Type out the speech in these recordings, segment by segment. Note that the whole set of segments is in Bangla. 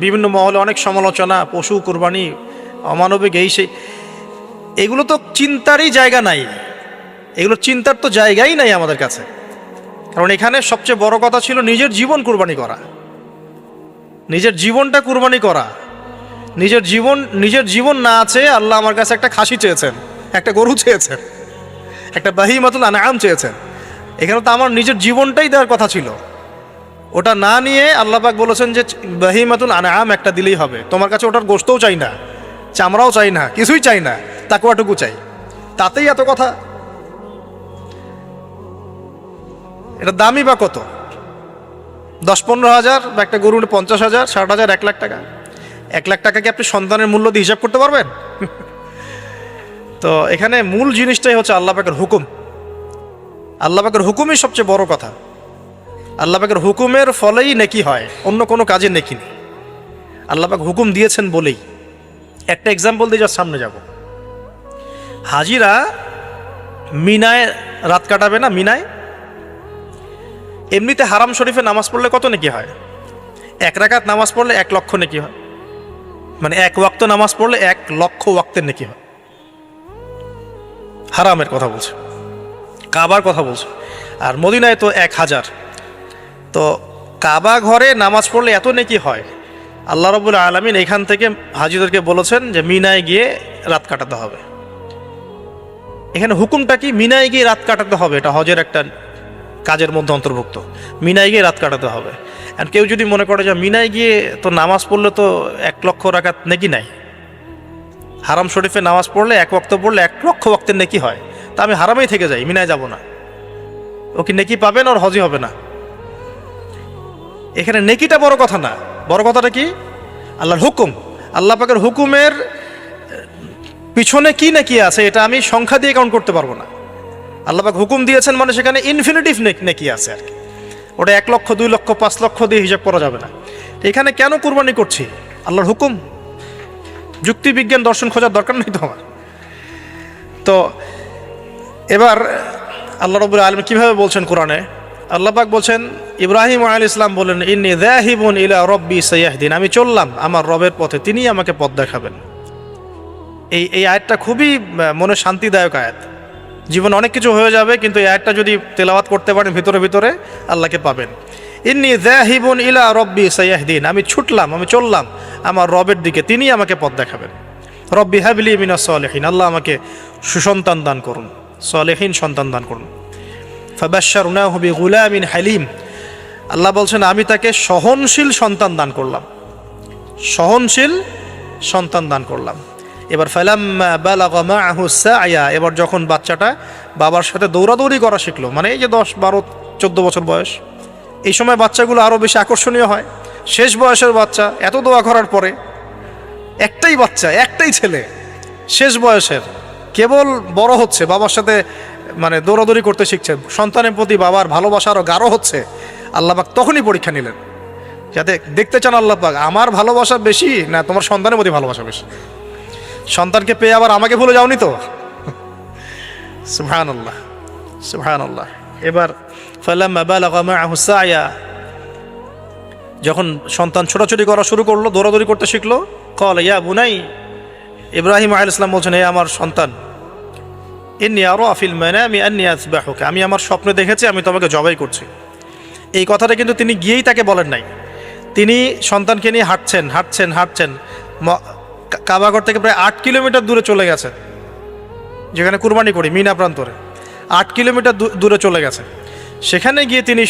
বিভিন্ন মহলে অনেক সমালোচনা, পশু কোরবানি, অমানবিক, এই সেই, এগুলো তো চিন্তারই জায়গা নাই। এগুলো চিন্তার তো জায়গাই নাই আমাদের কাছে। কারণ এখানে সবচেয়ে বড় কথা ছিল নিজের জীবন কুরবানি করা, নিজের জীবনটা কুরবানি করা। নিজের জীবন না আছে, আল্লাহ আমার কাছে একটা খাসি চেয়েছেন, একটা গরু চেয়েছেন, একটা বাহিমাতুল আনআম চেয়েছেন। এখানে তো আমার নিজের জীবনটাই দেওয়ার কথা ছিল। ওটা না নিয়ে আল্লাহ পাক বলেছেন যে বাহিমাতুল আনআম একটা দিলেই হবে। তোমার কাছে ওটার গোশতও চাই না, চামড়াও চাই না, কিছুই চাই না, তাকওয়াটুকু চাই। তাতেই এত কথা। এটা দামি বা কত? 10-15 হাজার, বা একটা গরু 50,000, 60,000, 1 লাখ টাকা। 1 লাখ টাকা কি আপনি সন্তানের মূল্য দিয়ে হিসাব করতে পারবেন? তো এখানে মূল জিনিসটাই হচ্ছে আল্লাহ পাকের হুকুম। আল্লাহ পাকের হুকুমই সবচেয়ে বড় কথা। আল্লাহ পাকের হুকুমের ফলেই নেকি হয়, অন্য কোনো কাজে নেকি নেই। আল্লাহ পাক হুকুম দিয়েছেন বলেই। একটা এক্সাম্পল দিয়ে যার সামনে যাব। হাজিরা মিনায় রাত কাটাবে না? মিনায় এমনিতে হারাম শরীফে নামাজ পড়লে কত নেকি হয়? 1 রাকাত নামাজ পড়লে 1 লক্ষ নেকি হয়। মানে 1 ওয়াক্ত নামাজ পড়লে 1 লক্ষ ওয়াক্তের নেকি হয়। হারামের কথা বলছে, কাবার কথা বলছে। আর মদিনায় তো 1000। তো কাবা ঘরে নামাজ পড়লে এত নেকি হয়। আল্লাহ রাব্বুল আলামিন এখান থেকে হাজিদেরকে বলেছেন যে মিনায় গিয়ে রাত কাটাতে হবে। এখানে হুকুমটা কি? মিনায় গিয়ে রাত কাটাতে হবে। এটা হজের একটা কাজের মধ্যে অন্তর্ভুক্ত। মিনায় গিয়ে রাত কাটাতে হবে। আর কেউ যদি মনে করে যে মিনায় গিয়ে তো নামাজ পড়লে তো 1 লক্ষ রাকাত নেকি নাই, হারাম শরীফে নামাজ পড়লে 1 ওয়াক্ত পড়লে 1 লক্ষ ওয়াক্তের নেকি হয়, তা আমি হারামেই থেকে যাই, মিনায় যাব না, ও কি নেকি পাবেন? ওর হজই হবে না। এখানে নেকিটা বড় কথা না, বড় কথাটা কি? আল্লাহর হুকুম। আল্লাহ পাকের হুকুমের পিছনে কি নেকি আছে এটা আমি সংখ্যা দিয়ে কাউন্ট করতে পারবো না। আল্লাহ পাক হুকুম দিয়েছেন মানে সেখানে ইনফিনিটিভ নেকি আছে আর কি। ওটা 1 লক্ষ, 2 লক্ষ, 5 লক্ষ দিয়ে হিসাব করা যাবে না। এখানে কেন কুরবানি করছি? আল্লাহর হুকুম। যুক্তি বিজ্ঞান দর্শন খোঁজার দরকার নেই তো আমার। তো এবার আল্লাহ রাব্বুল আলামিন কিভাবে বলছেন কোরআনে? আল্লাহ পাক বলছেন, ইব্রাহিম আলাইহিস সালাম বলেন, ইন্নী যাহিবুন ইলা রাব্বি সায়াহদিন, আমি চললাম আমার রবের পথে, তিনি আমাকে পথ দেখাবেন। এই আয়াতটা খুবই মনে শান্তিদায়ক আয়াত। জীবনে অনেক কিছু হয়ে যাবে, কিন্তু এই আয়াতটা যদি তেলাওয়াত করতে পারেন ভিতরে ভিতরে, আল্লাহকে পাবেন। ইন্নী যাহিবুন ইলা রাব্বি সায়াহদিন, আমি ছুটলাম, আমি চললাম আমার রবের দিকে, তিনি আমাকে পথ দেখাবেন। রব্বি হাবলি মিনাস সালিহিন, আল্লাহ আমাকে সুসন্তান দান করুন, সালেহীন সন্তান দান করুন। ফাবাশশারনাহু বিগুলামিন হালিম, আল্লাহ বলছেন আমি তাকে সহনশীল সন্তান দান করলাম, সহনশীল সন্তান দান করলাম। এবার ফালাম্মা বালাগা মাআহু সা'য়া, এবার যখন বাচ্চাটা বাবার সাথে দৌড়াদৌড়ি করা শিখলো, মানে এই যে 10, 12, 14 বছর বয়স, এই সময় বাচ্চাগুলো আরও বেশি আকর্ষণীয় হয়। শেষ বয়সের বাচ্চা, এত দোয়া করার পরে একটাই বাচ্চা, একটাই ছেলে, শেষ বয়সের, কেবল বড় হচ্ছে, বাবার সাথে মানে দৌড়াদৌড়ি করতে শিখছে, সন্তানের প্রতি বাবার ভালোবাসা আরও গাঢ় হচ্ছে। আল্লাহ পাক তখনই পরীক্ষা নিলেন, যাতে দেখতে চান আল্লাহ পাক আমার ভালোবাসা বেশি না তোমার সন্তানের প্রতি ভালোবাসা বেশি। সন্তানকে পেয়ে আবার আমাকে ভুলে যাওনি তো? সুবহানাল্লাহ, সুবহানাল্লাহ। এবার ফালাম্মা বালাগা মাআহু সা'য়া, যখন সন্তান ছোটাছুটি করা শুরু করলো, দৌড়াদৌড়ি করতে শিখলো, ক্বালা ইয়া বুনাই, ইব্রাহিম আলাইহিস সালাম বলছেন, হে আমার সন্তান, ইন্নী আরা ফিল মানামি আন্নী আযবাহুকা, আমি আমার স্বপ্নে দেখেছি আমি তোমাকে জবাই করছি। এই কথাটা কিন্তু তিনি গিয়েই তাকে বলেন নাই। তিনি সন্তানকে নিয়ে হাঁটছেন হাঁটছেন হাঁটছেন, কাবাগর থেকে প্রায় 8 কিলোমিটার দূরে চলে গেছে, যেখানে কুরবানি করি, মিনা প্রান্তরে 8 কিলোমিটার দূরে চলে গেছে। সেখানে গিয়ে তিনি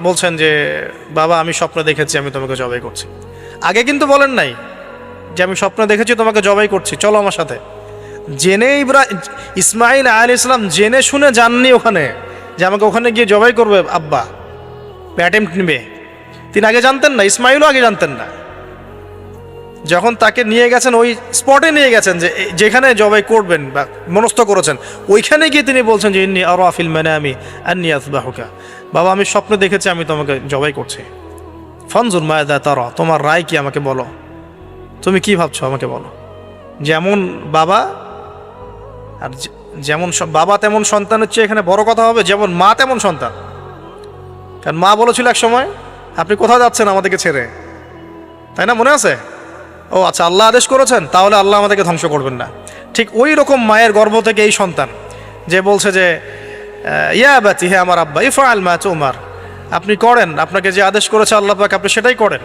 বলছেন যে বাবা আমি স্বপ্নে দেখেছি আমি তোমাকে জবাই করছি। আগে কিন্তু বলেন নাই যে আমি স্বপ্নে দেখেছি তোমাকে জবাই করছি, চলো আমার সাথে। জেনে ইসমাইল আলাইহিস সালাম জেনে শুনে যাননি ওখানে যে আমাকে ওখানে গিয়ে জবাই করবে আব্বা, অ্যাটেম্পট নেবে। তিনি আগে জানতেন না, ইসমাইলও আগে জানতেন না। যখন তাকে নিয়ে গেছেন, ওই স্পটে নিয়ে গেছেন যে যেখানে জবাই করবেন বা মনস্থ করেছেন, ওইখানে গিয়ে তিনি বলছেন যে ইন্নী আরা ফিল মানামি আন্নী আযবাহুকা, বাবা আমি স্বপ্নে দেখেছি আমি তোমাকে জবাই করছি। ফানজুর মাযা তারা, তোমার রায় কি আমাকে বলো, তুমি কি ভাবছো আমাকে বলো। যেমন বাবা, আর যেমন বাবা তেমন সন্তানের চেয়ে এখানে বড় কথা হবে, যেমন মা তেমন সন্তান। কারণ মা বলেছিল এক সময়, আপনি কোথাও যাচ্ছেন আমাদেরকে ছেড়ে, তাই না? মনে আছে? ও আচ্ছা, আল্লাহ আদেশ করেছেন, তাহলে আল্লাহ আমাদেরকে ধ্বংস করবেন না। ঠিক ওই রকম মায়ের গর্ভ থেকে এই সন্তান যে বলছে যে ইয়া আবাতি, হে আমার আব্বা, ইফআল মা তুমার, আপনি করেন, আপনাকে যে আদেশ করেছে আল্লাহ পাক আপনি সেটাই করেন।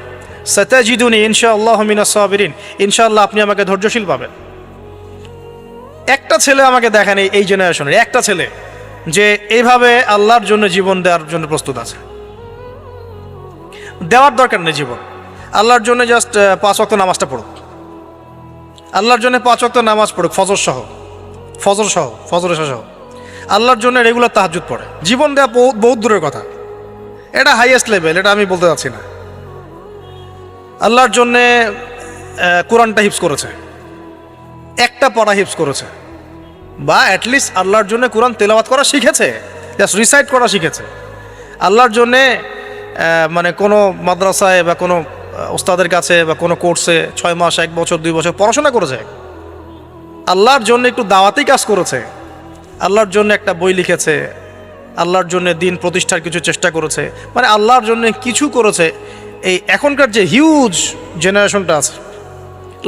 সাতাজিদুনি ইনশাআল্লাহু মিনাস সাবিরিন, ইনশাআল্লাহ আপনি আমাকে ধৈর্যশীল পাবেন। একটা ছেলে আমাকে দেখেন এই জেনারেশনের একটা ছেলে যে এইভাবে আল্লাহর জন্য জীবন দেওয়ার জন্য প্রস্তুত আছে। দেওয়ার দরকার নেই জীবন, আল্লাহর জন্য জাস্ট 5 ওয়াক্ত নামাজটা পড়ুক, আল্লাহর জন্য 5 ওয়াক্ত নামাজ পড়ুক, ফজর এশা সহ আল্লাহর জন্য রেগুলার তাহাজ্জুদ পড়ে। জীবন দেওয়া বহুত দূরের কথা, এটা হাইয়েস্ট লেভেল, এটা আমি বলতে চাচ্ছি না। আল্লাহর জন্যে কোরআনটা হিফজ করেছে, একটা পড়া হিফজ করেছে, বা অ্যাটলিস্ট আল্লাহর জন্য কোরআন তেলাওয়াত করা শিখেছে, জাস্ট রিসাইট করা শিখেছে। আল্লাহর জন্যে মানে কোনো মাদ্রাসায় বা কোনো ওস্তাদের কাছে বা কোনো কোর্সে 6 মাস, 1 বছর, 2 বছর পড়াশোনা করেছে। আল্লাহর জন্য একটু দাওয়াতি কাজ করেছে, আল্লাহর জন্য একটা বই লিখেছে, আল্লাহর জন্য দিন প্রতিষ্ঠার কিছু চেষ্টা করেছে, মানে আল্লাহর জন্য কিছু করেছে। এই এখনকার যে হিউজ জেনারেশনটা আছে,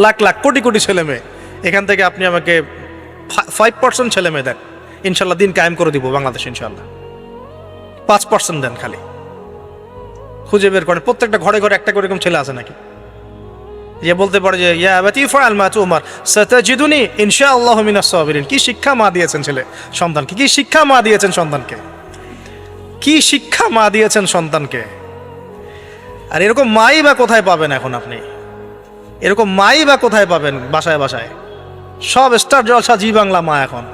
লাখ লাখ কোটি কোটি ছেলে মেয়ে, এখান থেকে আপনি আমাকে 5% ছেলে মেয়ে দেন, ইনশাল্লাহ দিন কায়েম করে দিব বাংলাদেশ, ইনশাল্লাহ। 5% দেন, খালি খুঁজে বের করেন প্রত্যেকটা ঘরে ঘরে একটা করে এরকম ছেলে আছে নাকি যে বলতে পারে যে ইয়া আবাতি ইফআল মা তুমার সাতাজিদুনি ইনশাআল্লাহু মিনাস সাবিরিন। কি শিক্ষা মা দিয়েছেন ছেলে সন্তানকে, কি শিক্ষা মা দিয়েছেন সন্তানকে, কি শিক্ষা মা দিয়েছেন সন্তানকে। আর এরকম মাই বা কোথায় পাবেন এখন আপনি, এরকম মাই বা কোথায় পাবেন? বাসায় বাসায় সব স্টার জলসা, জি বাংলা মা এখন,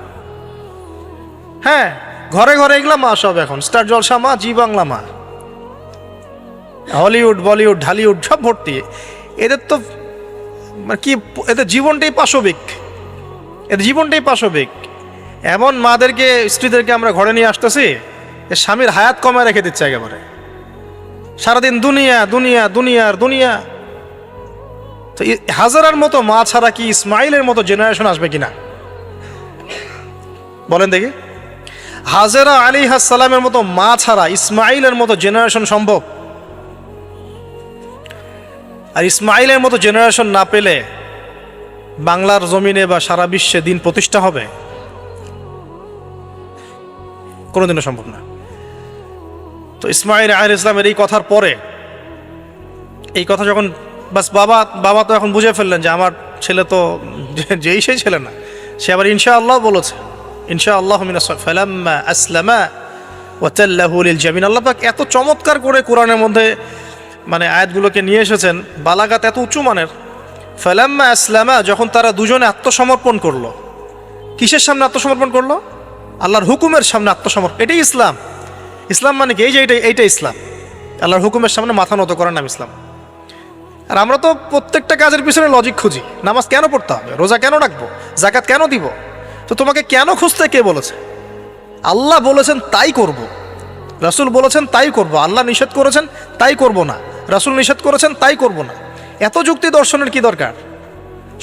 হ্যাঁ ঘরে ঘরে এগুলা মা সব এখন, স্টার জলসা মা, জি বাংলা মা, হলিউড, বলিউড, ঢালিউড সব ভর্তি। এদের তো মানে কি, এদের জীবনটাই পাশবিক, এদের জীবনটাই পাশবিক। এমন মাদেরকে, স্ত্রীদেরকে আমরা ঘরে নিয়ে আসতেছি, স্বামীর হায়াত কমায় রেখে দিচ্ছে একেবারে, সারাদিন দুনিয়া দুনিয়া দুনিয়ার দুনিয়া। তো হাজারার মতো মা ছাড়া কি ইসমাইলের মতো জেনারেশন আসবে কিনা বলেন দেখি? হাজেরা আলাইহিস সালামের মতো মা ছাড়া ইসমাইলের মতো জেনারেশন সম্ভব? আর ইসমাইলের মতো জেনারেশন না পেলে বাংলার জমিনে বা সারা বিশ্বে দিন প্রতিষ্ঠা হবে? কোনোদিনও সম্ভব না। তো ইসমাইল আলাইহিস ইসলামের এই কথার পরে, এই কথা যখন বাস বাবা তো এখন বুঝে ফেললেন যে আমার ছেলে তো যেই সেই ছেলে না, সে আবার ইনশাআল্লাহ বলেছে, ইনশাআল্লাহু মিনাস ফালাম্মা আসলামা ওয়া তাল্লাহু লিল জাবিন। আল্লাহ পাক এত চমৎকার করে কোরআনের মধ্যে মানে আয়াতগুলোকে নিয়ে এসেছেন, বালাগাত এত উঁচু মানের। ফালাম্মা আসলামা, যখন তারা দুজনে আত্মসমর্পণ করলো। কিসের সামনে আত্মসমর্পণ করলো? আল্লাহর হুকুমের সামনে আত্মসমর্পণ। এটাই ইসলাম। ইসলাম মানে কি? এই যে এইটা ইসলাম, আল্লাহর হুকুমের সামনে মাথা নত করার নাম ইসলাম। আর আমরা তো প্রত্যেকটা কাজের পিছনে লজিক খুঁজি। নামাজ কেন পড়তে হবে, রোজা কেন রাখবো, জাকাত কেন দিব? তো তোমাকে কেন খুঁজতে কে বলেছে? আল্লাহ বলেছেন তাই করব, রাসূল বলেছেন তাই করব। আল্লাহ নিষেধ করেছেন তাই করব না, রাসূল নিষেধ করেছেন তাই করব না। এত যুক্তি দর্শনের কি দরকার?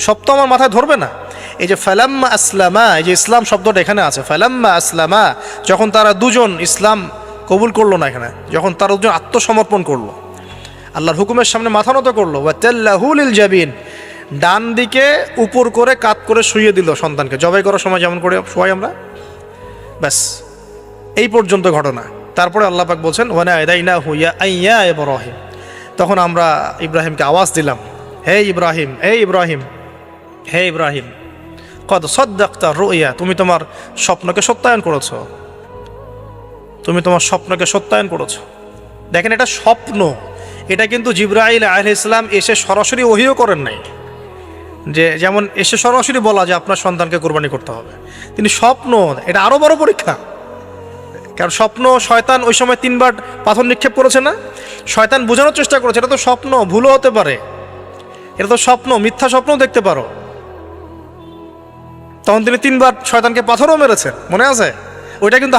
সব তো আমার মাথায় ধরবে না। এই যে ফালাম্মা আসলামা, এই যে ইসলাম শব্দটা এখানে আছে, ফালাম্মা আসলামা, যখন তারা দুজন ইসলাম কবুল করলো না, এখানে যখন তারা দুজন আত্মসমর্পণ করলো, আল্লাহর হুকুমের সামনে মাথা নত করলো, ওয়া তাল্লাহু লিল জাবিন, ডান দিকে উপর করে কাত করে শুইয়ে দিল সন্তানকে, জবাই করার সময় যেমন করে শোয়াই আমরা, ব্যাস এই পর্যন্ত ঘটনা। তারপরে আল্লাহ পাক বলছেন ওয়ানাদাইনাহু ইয়া ইব্রাহিম, তখন আমরা ইব্রাহিমকে আওয়াজ দিলাম, হে ইব্রাহিম, হে ইব্রাহিম, হে ইব্রাহিম, কদ সাদ্দাকতা রুইয়া, তুমি তোমার স্বপ্নকে সত্যায়ন করেছো, তুমি তোমার স্বপ্নকে সত্যায়ন করেছো। দেখেন, এটা স্বপ্ন, এটা কিন্তু জিবরাইল আলাইহিস সালাম এসে সরাসরি ওহীও করেন নাই, যে যেমন এসে সরাসরি বলা যে আপনার সন্তানকে কোরবানি করতে হবে। তিনি স্বপ্ন, এটা আরো বড় পরীক্ষা। কারণ স্বপ্ন, শয়তান ওই সময় 3 বার পাথর নিক্ষেপ করেছে না, শয়তান বোঝানোর চেষ্টা করেছে এটা তো স্বপ্ন, ভুলও হতে পারে, এটা তো স্বপ্ন, মিথ্যা স্বপ্নও দেখতে পারো। তখন তিনি 3 বার শয়তানকে পাথরও মেরেছেন, মনে আছে? ওইটা কিন্তু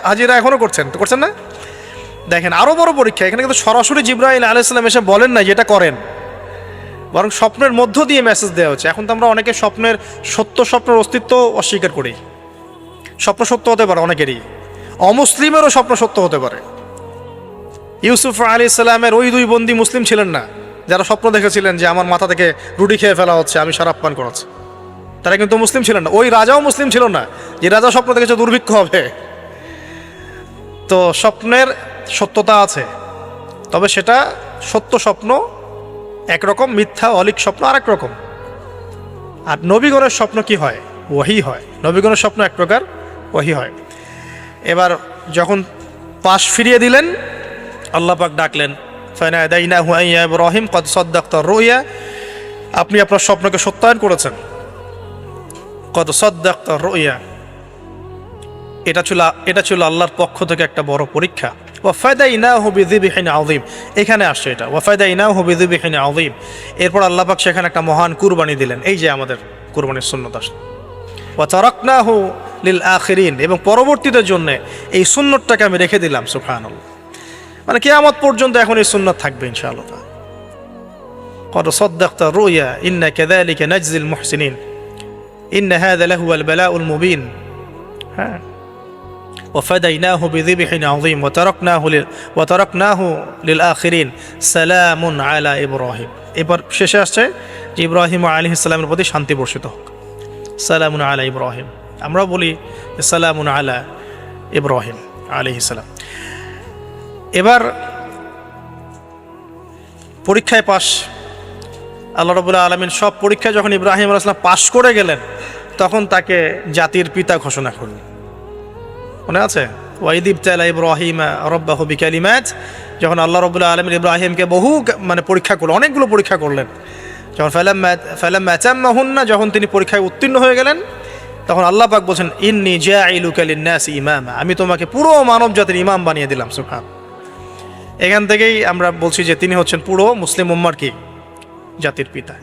হাজিরা এখনো করছেন না? দেখেন আরো বড় পরীক্ষা। এখানে কিন্তু সরাসরি জিবরাইল আলাইহিস সালাম এসে বলেন না যেটা করেন, বরং স্বপ্নের মধ্য দিয়ে মেসেজ দেওয়া হচ্ছে। এখন তো আমরা অনেকে স্বপ্নের স্বপ্নের অস্তিত্ব অস্বীকার করি। স্বপ্ন সত্য হতে পারে অনেকেরই, অমুসলিমেরও স্বপ্ন সত্য হতে পারে। ইউসুফ আলাইহিস সালামের ওই 2 বন্দী মুসলিম ছিলেন না, যারা স্বপ্ন দেখেছিলেন যে আমার মাথা থেকে রুটি খেয়ে ফেলা হচ্ছে, আমি শরাব পান করাচ্ছি, তারা কিন্তু মুসলিম ছিলেন না। ওই রাজাও মুসলিম ছিল না যে রাজা স্বপ্ন দেখেছে দুর্ভিক্ষ হবে। তো স্বপ্নের সত্যতা আছে, তবে সেটা সত্য স্বপ্ন একরকম, মিথ্যা অলিক স্বপ্ন আরেক রকম। আর নবীগণের স্বপ্ন কি হয়? ওয়াহি হয়। নবীগণের স্বপ্ন এক প্রকার, ওয়াহি হয়। এবার যখন পাশ ফিরিয়ে দিলেন, আল্লাহ পাক ডাকলেন, ফানাদাইনাহু ইয়া ইব্রাহিম কদ সাদ্দাকতা রুইয়া, আপনি আপনার স্বপ্নকে সত্যায়ন করেছেন। কদ সাদ্দাকতা রুইয়া, এটা ছিল আল্লাহর পক্ষ থেকে একটা বড় পরীক্ষা। ওয়াফাদাইনাহু বিযিবহিন আযীম, এখানে আসছে এটা, ওয়াফাদাইনাহু বিযিবহিন আযীম। এরপর আল্লাহ পাক সেখানে একটা মহান কুরবানি দিলেন। এই যে আমাদের কুরবানির সুন্নত আসলে, ওয়া তারাকনাহু লিল আখিরিন, এবং পরবর্তীদের জন্য এই সুন্নতটাকে আমি রেখে দিলাম। সুবহানাল্লাহ, মানে কিয়ামত পর্যন্ত এখন এই সুন্নত থাকবে ইনশাআল্লাহ। কদ সাদ্দাকতা রুইয়া ইন্না কাযালিকা নাজজিল মুহসিনিন ইন্না হাযা লাহুয়াল বালাউল মুবিন। হ্যাঁ, وفديناه بذبح عظيم وتركناه للآخرين سلام على إبراهيم। এবার শেষে আসছে যে ইব্রাহিম আলাইহিস সালামের প্রতি শান্তি বর্ষিত হোক, সালামুন আলা ইব্রাহিম। আমরা বলি সালামুন আলা ইব্রাহিম আলাইহিস সালাম। এবার পরীক্ষায় পাশ, আল্লাহ রাব্বুল আলামিন সব পরীক্ষায় যখন ইব্রাহিম আলাইহিস সালাম পাশ করে গেলেন, তখন তাকে জাতির পিতা ঘোষণা করলেন। মনে আছে? ওয়াইদ ইবতালা ইব্রাহিম রাব্বাহু বিকালিমাত, যখন আল্লাহ রাব্বুল আলামিন ইব্রাহিমকে বহু পরীক্ষা করলেন, অনেকগুলো পরীক্ষা করলেন। যখন ফালাম্মা আতাম্মাহুন্না, যখন তিনি পরীক্ষায় উত্তীর্ণ হয়ে গেলেন, তখন আল্লাহ পাক বলছেন, ইন্নী জাইলুকা লিন-নাসি ইমামা, আমি তোমাকে পুরো মানব জাতির ইমাম বানিয়ে দিলাম। সুবহান। এখান থেকেই আমরা বলছি যে তিনি হচ্ছেন পুরো মুসলিম উম্মার কি জাতির পিতা।